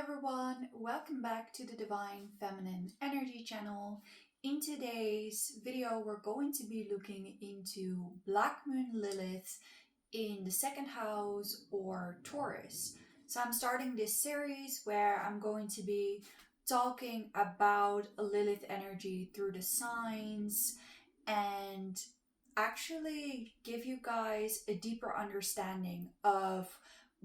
everyone, welcome back to the Divine Feminine Energy channel. In today's video, we're going to be looking into Black Moon Lilith in the second house or Taurus. So I'm starting this series where I'm going to be talking about Lilith energy through the signs and actually give you guys a deeper understanding of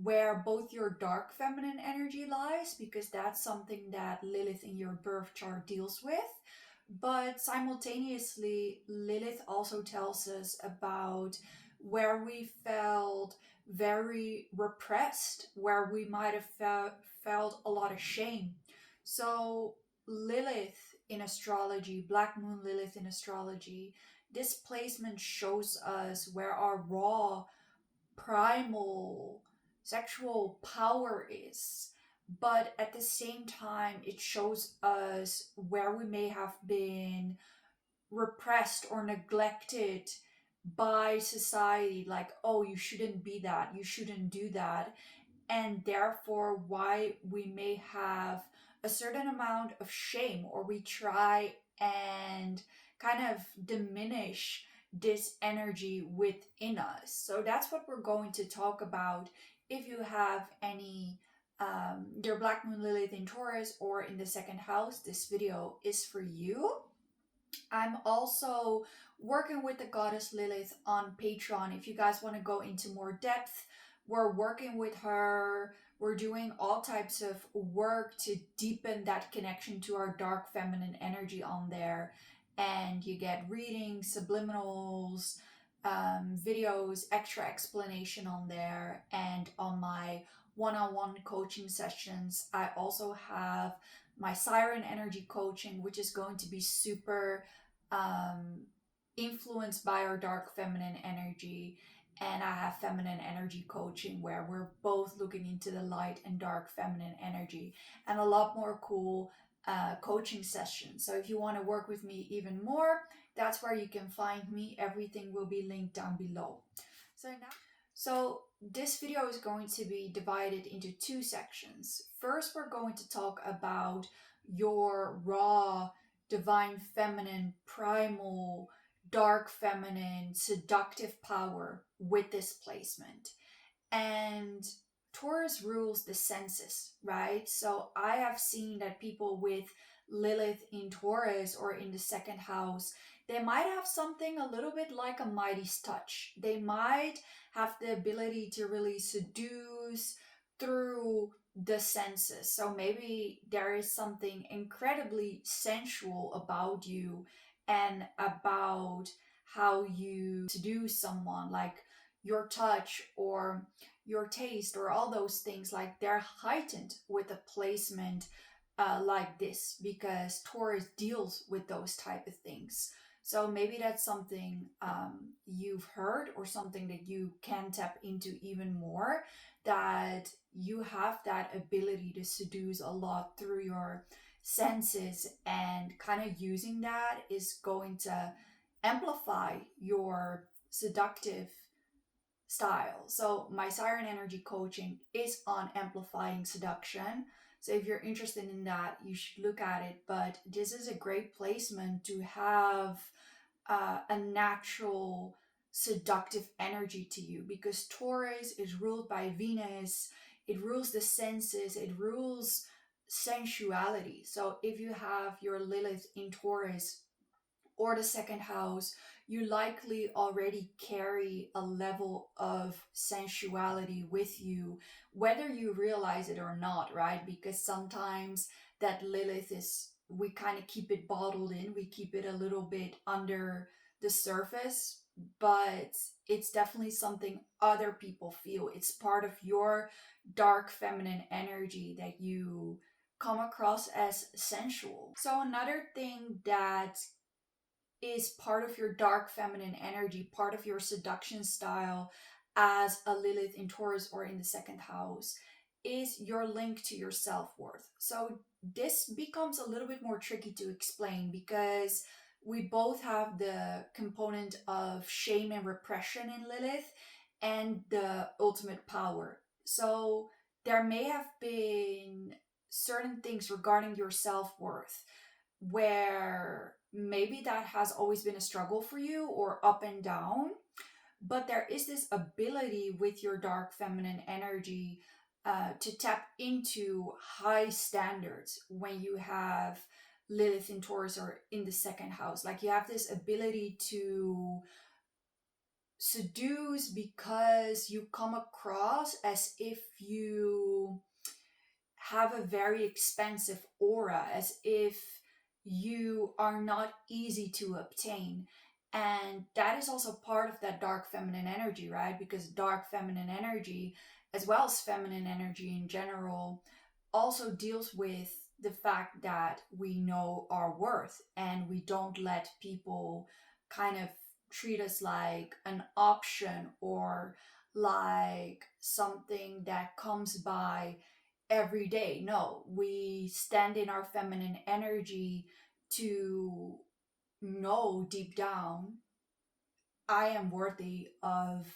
where both your dark feminine energy lies, because that's something that Lilith in your birth chart deals with. But simultaneously, Lilith also tells us about where we felt very repressed, where we might have felt a lot of shame. So, Lilith in astrology, Black Moon Lilith in astrology, this placement shows us where our raw, primal, sexual power is, but at the same time it shows us where we may have been repressed or neglected by society, like, oh, you shouldn't be that, you shouldn't do that, and therefore why we may have a certain amount of shame, or we try and kind of diminish this energy within us. So that's what we're going to talk about. If you have any your Black Moon Lilith in Taurus or in the second house, this video is for you. I'm also working with the goddess Lilith on Patreon. If you guys want to go into more depth, we're working with her. We're doing all types of work to deepen that connection to our dark feminine energy on there. And you get readings, subliminals, videos, extra explanation on there. And on my one-on-one coaching sessions, I also have my siren energy coaching, which is going to be super influenced by our dark feminine energy. And I have feminine energy coaching where we're both looking into the light and dark feminine energy, and a lot more cool coaching sessions. So if you want to work with me even more, that's where you can find me. Everything will be linked down below. So this video is going to be divided into two sections. First, we're going to talk about your raw, divine feminine, primal, dark feminine, seductive power with this placement. And Taurus rules the senses, right? So I have seen that people with Lilith in Taurus or in the second house, they might have something a little bit like a Midas touch. They might have the ability to really seduce through the senses. So maybe there is something incredibly sensual about you and about how you seduce someone, like your touch or your taste or all those things, like they're heightened with a placement like this, because Taurus deals with those type of things. So maybe that's something you've heard, or something that you can tap into even more, that you have that ability to seduce a lot through your senses, and kind of using that is going to amplify your seductive style. So my siren energy coaching is on amplifying seduction. So if you're interested in that, you should look at it. But this is a great placement to have a natural seductive energy to you, because Taurus is ruled by Venus. It rules the senses. It rules sensuality. So if you have your Lilith in Taurus or the second house, you likely already carry a level of sensuality with you, whether you realize it or not, right? Because sometimes that Lilith is, we kind of keep it bottled in, we keep it a little bit under the surface, but it's definitely something other people feel. It's part of your dark feminine energy that you come across as sensual. So another thing that is part of your dark feminine energy, part of your seduction style as a Lilith in Taurus or in the second house, is your link to your self-worth. So this becomes a little bit more tricky to explain, because we both have the component of shame and repression in Lilith and the ultimate power. So there may have been certain things regarding your self-worth where maybe that has always been a struggle for you or up and down, but there is this ability with your dark feminine energy to tap into high standards when you have Lilith in Taurus or in the second house. Like you have this ability to seduce because you come across as if you have a very expensive aura, as if you are not easy to obtain. And that is also part of that dark feminine energy, right? Because dark feminine energy, as well as feminine energy in general, also deals with the fact that we know our worth and we don't let people kind of treat us like an option or like something that comes by every day. No, we stand in our feminine energy to know deep down I am worthy of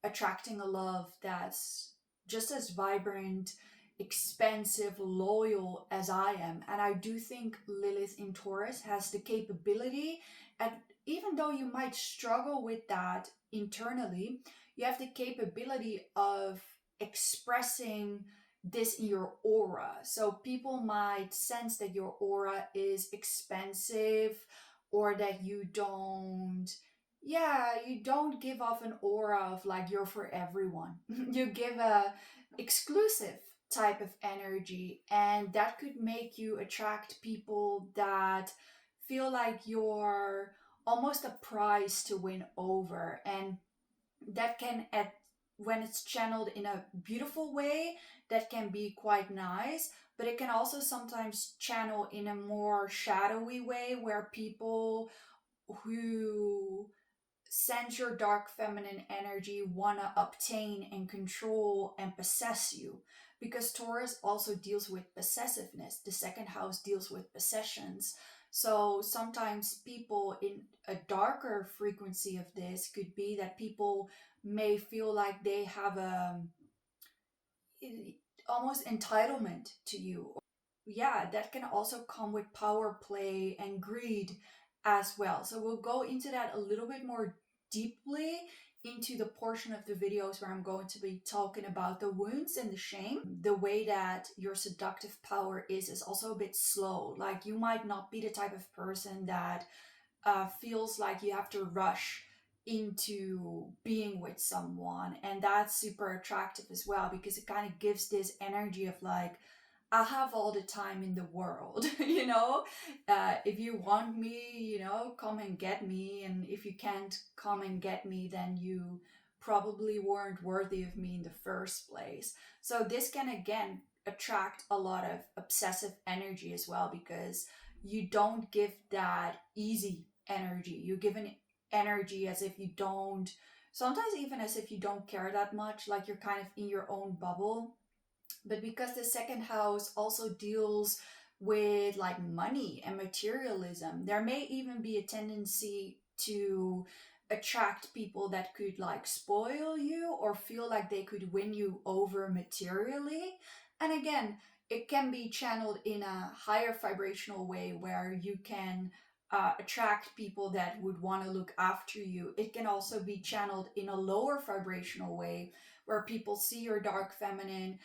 attracting a love that's just as vibrant, expensive, loyal as I am. And I do think Lilith in Taurus has the capability, and even though you might struggle with that internally, you have the capability of expressing this in your aura. So people might sense that your aura is expensive or that you don't give off an aura of like you're for everyone. You give a exclusive type of energy, and that could make you attract people that feel like you're almost a prize to win over. And that can, at when it's channeled in a beautiful way, that can be quite nice, but it can also sometimes channel in a more shadowy way where people who sense your dark feminine energy want to obtain and control and possess you, because Taurus also deals with possessiveness. The second house deals with possessions. So sometimes people in a darker frequency of this could be that people may feel like they have a almost entitlement to you. Yeah, that can also come with power play and greed as well. So we'll go into that a little bit more deeply into the portion of the videos where I'm going to be talking about the wounds and the shame. The way that your seductive power is also a bit slow. Like you might not be the type of person that feels like you have to rush into being with someone, and that's super attractive as well because it kind of gives this energy of like, I have all the time in the world. If you want me, come and get me, and if you can't come and get me, then you probably weren't worthy of me in the first place. So this can again attract a lot of obsessive energy as well, because you don't give that easy energy. You give an energy as if you don't, sometimes even as if you don't care that much, like you're kind of in your own bubble. But because the second house also deals with like money and materialism, there may even be a tendency to attract people that could like spoil you or feel like they could win you over materially. And again, it can be channeled in a higher vibrational way where you can attract people that would want to look after you. It can also be channeled in a lower vibrational way where people see your feminine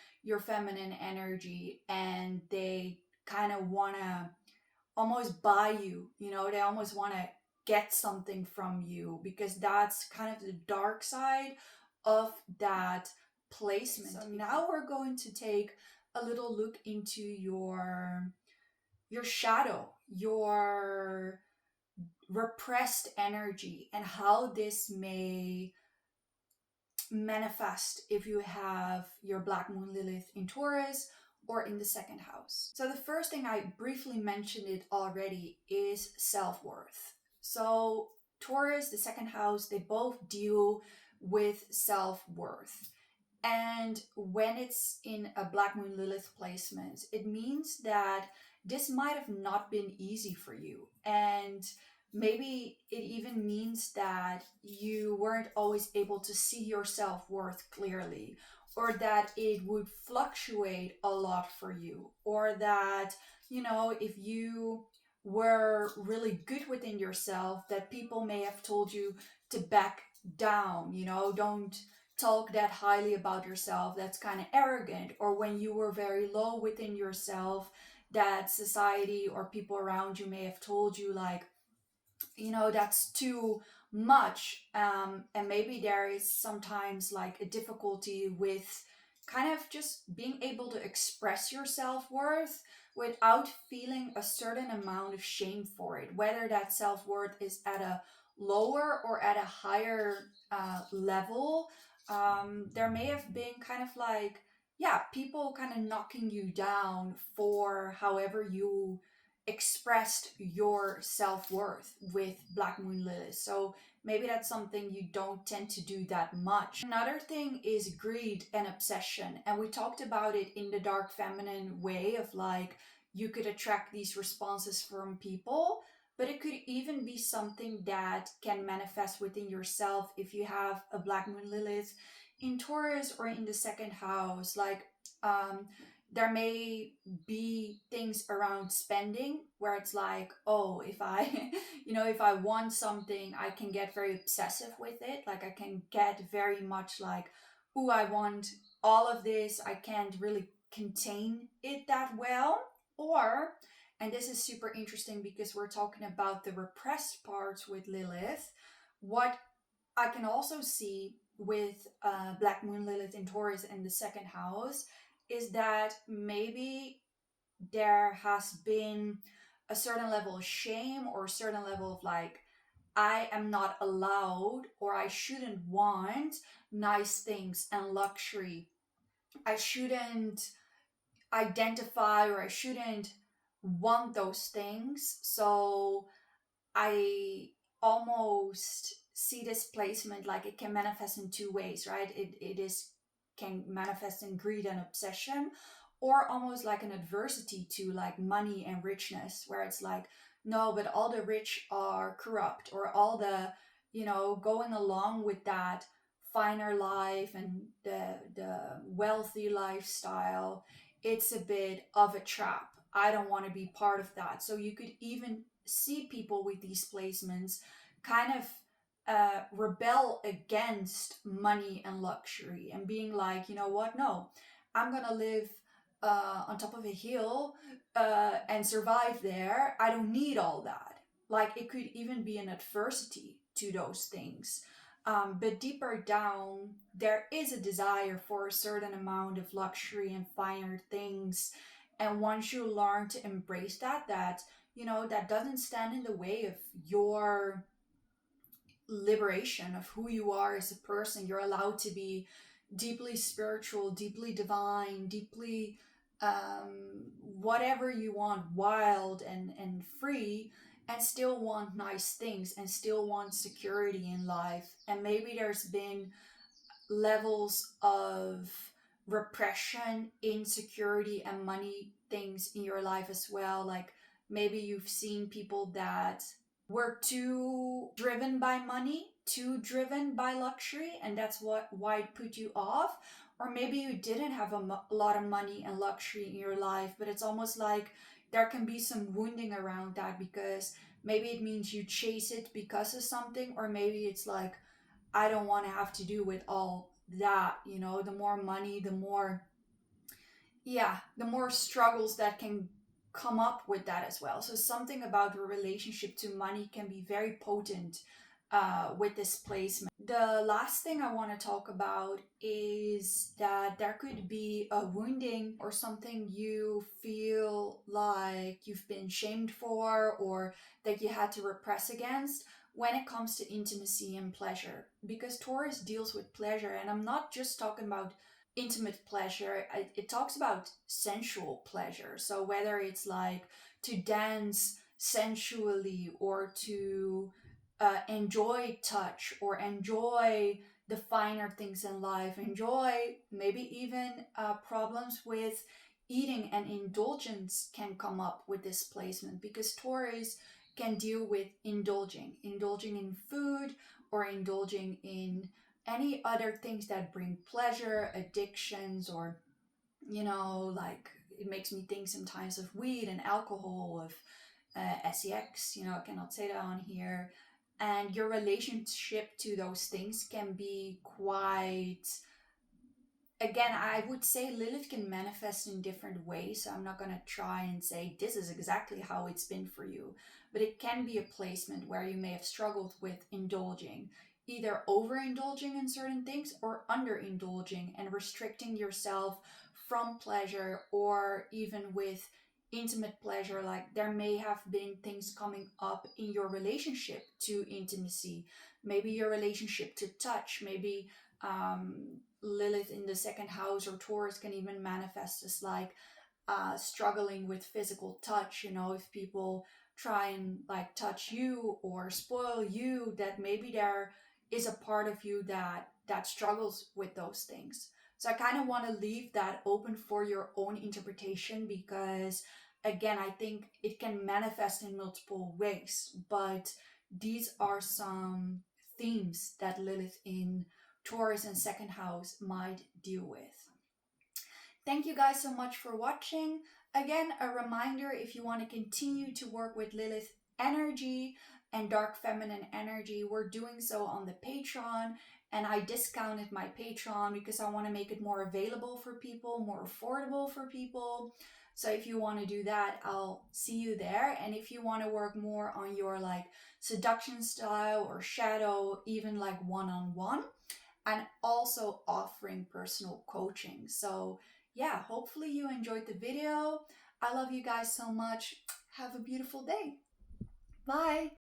energy, and they kind of want to almost buy you, they almost want to get something from you, because that's kind of the dark side of that placement. So now we're going to take a little look into your shadow, your repressed energy, and how this may manifest if you have your Black Moon Lilith in Taurus or in the second house. So the first thing, I briefly mentioned it already, is self-worth. So Taurus, the second house, they both deal with self-worth. And when it's in a Black Moon Lilith placement, it means that this might have not been easy for you. And maybe it even means that you weren't always able to see your self-worth clearly, or that it would fluctuate a lot for you, or that, if you were really good within yourself, that people may have told you to back down, don't talk that highly about yourself, that's kind of arrogant. Or when you were very low within yourself, that society or people around you may have told you, like, that's too much. And maybe there is sometimes like a difficulty with kind of just being able to express your self-worth without feeling a certain amount of shame for it, whether that self-worth is at a lower or at a higher level. There may have been kind of like, yeah, people kind of knocking you down for however you expressed your self-worth with Black Moon Lilith. So maybe that's something you don't tend to do that much. Another thing is greed and obsession. And we talked about it in the dark feminine way of like, you could attract these responses from people, but it could even be something that can manifest within yourself if you have a Black Moon Lilith in Taurus or in the second house. Like, there may be things around spending where it's like, oh, if I if I want something, I can get very obsessive with it. Like, I can get very much like, oh, I want all of this, I can't really contain it that well. Or, and this is super interesting because we're talking about the repressed parts with Lilith, what I can also see with Black Moon Lilith in Taurus in the second house is that maybe there has been a certain level of shame or a certain level of like, I am not allowed or I shouldn't want nice things and luxury. I shouldn't identify or I shouldn't want those things. So I almost see this placement like it can manifest in two ways, right? It is can manifest in greed and obsession, or almost like an adversity to like money and richness, where it's like, no, but all the rich are corrupt, or all the, going along with that finer life and the wealthy lifestyle, it's a bit of a trap. I don't want to be part of that. So you could even see people with these placements kind of rebel against money and luxury and being like, you know what, no, I'm gonna live on top of a hill and survive there. I don't need all that. Like, it could even be an adversity to those things. But deeper down, there is a desire for a certain amount of luxury and finer things. And once you learn to embrace that, that doesn't stand in the way of your liberation of who you are as a person. You're allowed to be deeply spiritual, deeply divine, deeply whatever you want, wild and free, and still want nice things and still want security in life. And maybe there's been levels of repression, insecurity, and money things in your life as well. Like, maybe you've seen people that were too driven by money, too driven by luxury, and that's why it put you off. Or maybe you didn't have a lot of money and luxury in your life, but it's almost like there can be some wounding around that, because maybe it means you chase it because of something, or maybe it's like, I don't want to have to do with all that. The more money, the more struggles that can come up with that as well. So something about your relationship to money can be very potent with this placement. The last thing I want to talk about is that there could be a wounding or something you feel like you've been shamed for, or that you had to repress against when it comes to intimacy and pleasure. Because Taurus deals with pleasure, and I'm not just talking about intimate pleasure, it talks about sensual pleasure. So whether it's like to dance sensually, or to enjoy touch, or enjoy the finer things in life, enjoy maybe even problems with eating and indulgence can come up with this placement, because Taurus can deal with indulging in food, or indulging in any other things that bring pleasure, addictions, or, like it makes me think sometimes of weed and alcohol, of sex, I cannot say that on here. And your relationship to those things can be quite, again, I would say Lilith can manifest in different ways. So I'm not going to try and say this is exactly how it's been for you. But it can be a placement where you may have struggled with indulging, either overindulging in certain things or underindulging and restricting yourself from pleasure, or even with intimate pleasure. Like there may have been things coming up in your relationship to intimacy, maybe your relationship to touch, maybe Lilith in the second house or Taurus can even manifest as like struggling with physical touch. If people try and like touch you or spoil you, that maybe there is a part of you that struggles with those things. So I kind of want to leave that open for your own interpretation, because again, I think it can manifest in multiple ways, but these are some themes that Lilith in Taurus and second house might deal with. Thank you guys so much for watching. Again, a reminder, if you want to continue to work with Lilith energy and dark feminine energy, we're doing so on the Patreon. And I discounted my Patreon because I want to make it more available for people, more affordable for people. So if you want to do that, I'll see you there. And if you want to work more on your like seduction style or shadow, even like one-on-one, and also offering personal coaching. So yeah, hopefully you enjoyed the video. I love you guys so much. Have a beautiful day. Bye.